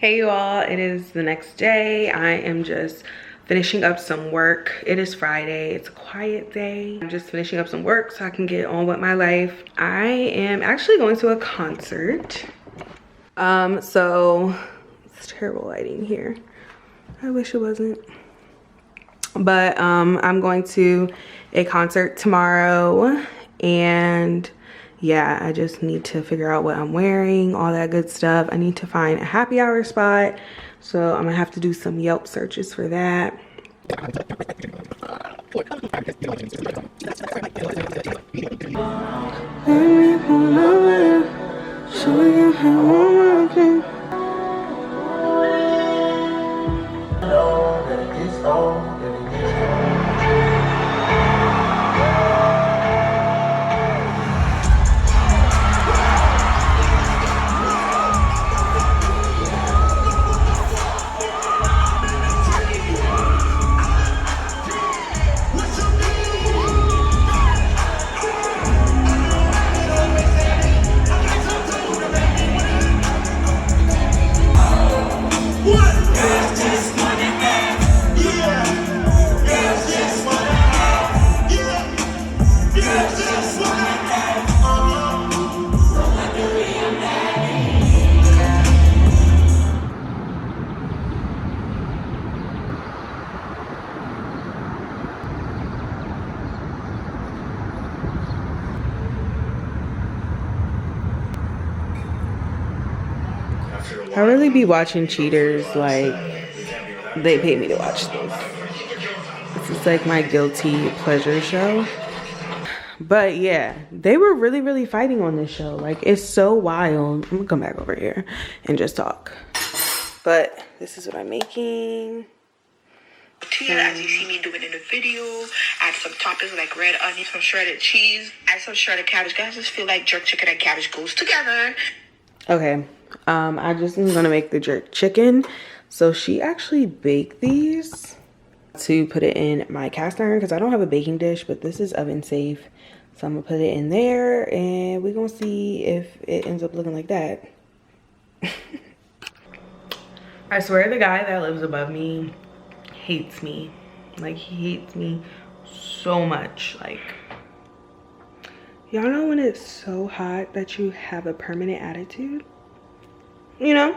Hey you all, it is the next day. I am just finishing up some work. It is Friday, it's a quiet day. I'm just finishing up some work so I can get on with my life. I am actually going to a concert. So it's terrible lighting here. I wish it wasn't. But I'm going to a concert tomorrow, and yeah, I just need to figure out what I'm wearing, all that good stuff. I need to find a happy hour spot, so I'm gonna have to do some Yelp searches for that. I really be watching cheaters like they pay me to watch this. This is like my guilty pleasure show. But yeah, they were really fighting on this show. Like, it's so wild. I'm gonna come back over here and just talk. But this is what I'm making. As you see me doing in the video, add some toppings like red onion, some shredded cheese, add some shredded cabbage. Guys, just feel like jerk chicken and cabbage goes together. Okay, I just am gonna make the jerk chicken. So she actually baked these to put it in my cast iron because I don't have a baking dish, but this is oven safe. So I'm gonna put it in there and we're gonna see if it ends up looking like that. I swear the guy that lives above me hates me. Like, he hates me so much. Like, y'all know when it's so hot that you have a permanent attitude? You know?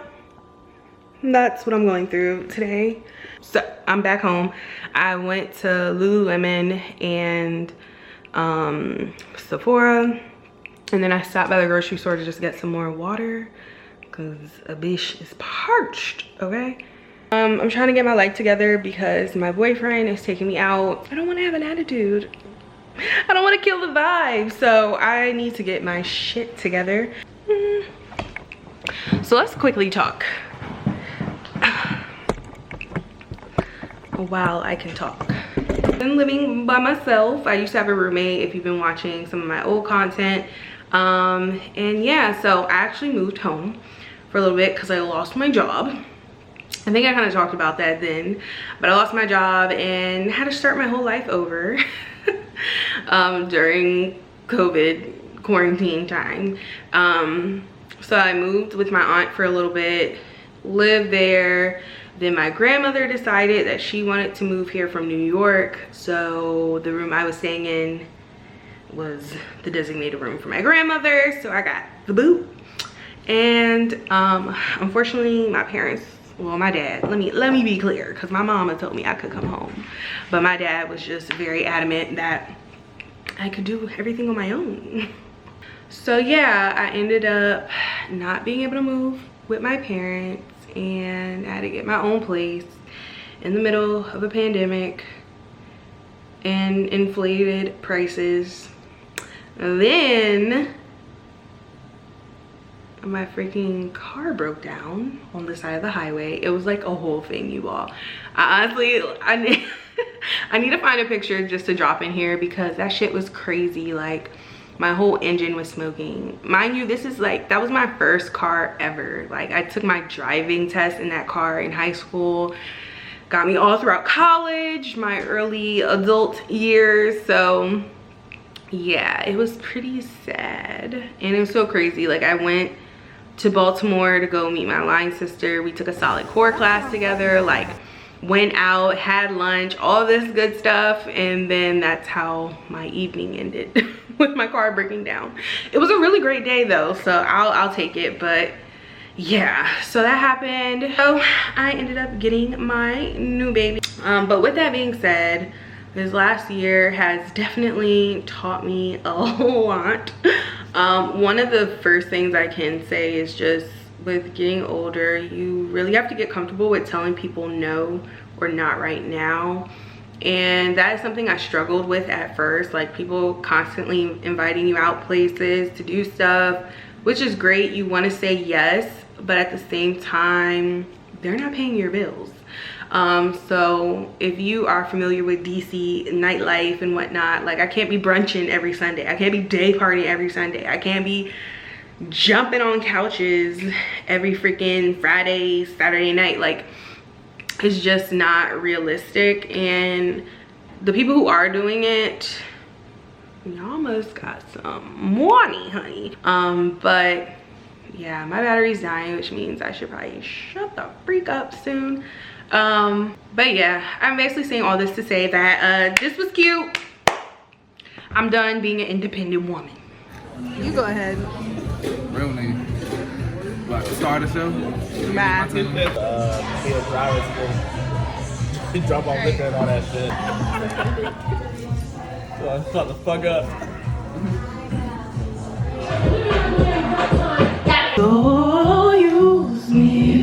That's what I'm going through today. So I'm back home. I went to Lululemon and Sephora, and then I stopped by the grocery store to just get some more water because a bitch is parched. Okay, I'm trying to get my life together because my boyfriend is taking me out. I don't want to have an attitude. I don't want to kill the vibe, so I need to get my shit together. So let's quickly talk while I can talk. I've been living by myself. I used to have a roommate, if you've been watching some of my old content. And yeah, so I actually moved home for a little bit because I lost my job. I think I kind of talked about that then, but I lost my job and had to start my whole life over during COVID quarantine time. So I moved with my aunt for a little bit, lived there. Then my grandmother decided that she wanted to move here from New York. So the room I was staying in was the designated room for my grandmother. So I got the boot. And unfortunately my parents, well, my dad, let me be clear, because my mama told me I could come home. But my dad was just very adamant that I could do everything on my own. So yeah, I ended up not being able to move with my parents, and I had to get my own place in the middle of a pandemic and inflated prices. And then my freaking car broke down on the side of the highway. It was like a whole thing, you all. Honestly, I need to find a picture just to drop in here because that shit was crazy. Like, my whole engine was smoking. Mind you, this is like, that was my first car ever. Like, I took my driving test in that car in high school. Got me all throughout college, my early adult years. So yeah, it was pretty sad. And it was so crazy. Like, I went to Baltimore to go meet my line sister. We took a solid core class together, like went out, had lunch, all this good stuff, and then that's how my evening ended with my car breaking down. It was a really great day though, so I'll take it. But yeah, so that happened. So I ended up getting my new baby. But with that being said, this last year has definitely taught me a lot. One of the first things I can say is just with getting older, you really have to get comfortable with telling people no or not right now. And that is something I struggled with at first, like people constantly inviting you out places to do stuff, which is great. You want to say yes, but at the same time, they're not paying your bills. So if you are familiar with DC nightlife and whatnot, like I can't be brunching every Sunday. I can't be day partying every Sunday. I can't be jumping on couches every freaking Friday, Saturday night. Like, it's just not realistic. And the people who are doing it, y'all must got some money, honey. But yeah, my battery's dying, which means I should probably shut the freak up soon. But yeah, I'm basically saying all this to say that this was cute. I'm done being an independent woman. You go ahead. Real name. What, start the show? Bye. Be a driver's school. He drop off liquor and all that shit. So shut the fuck up. So use me.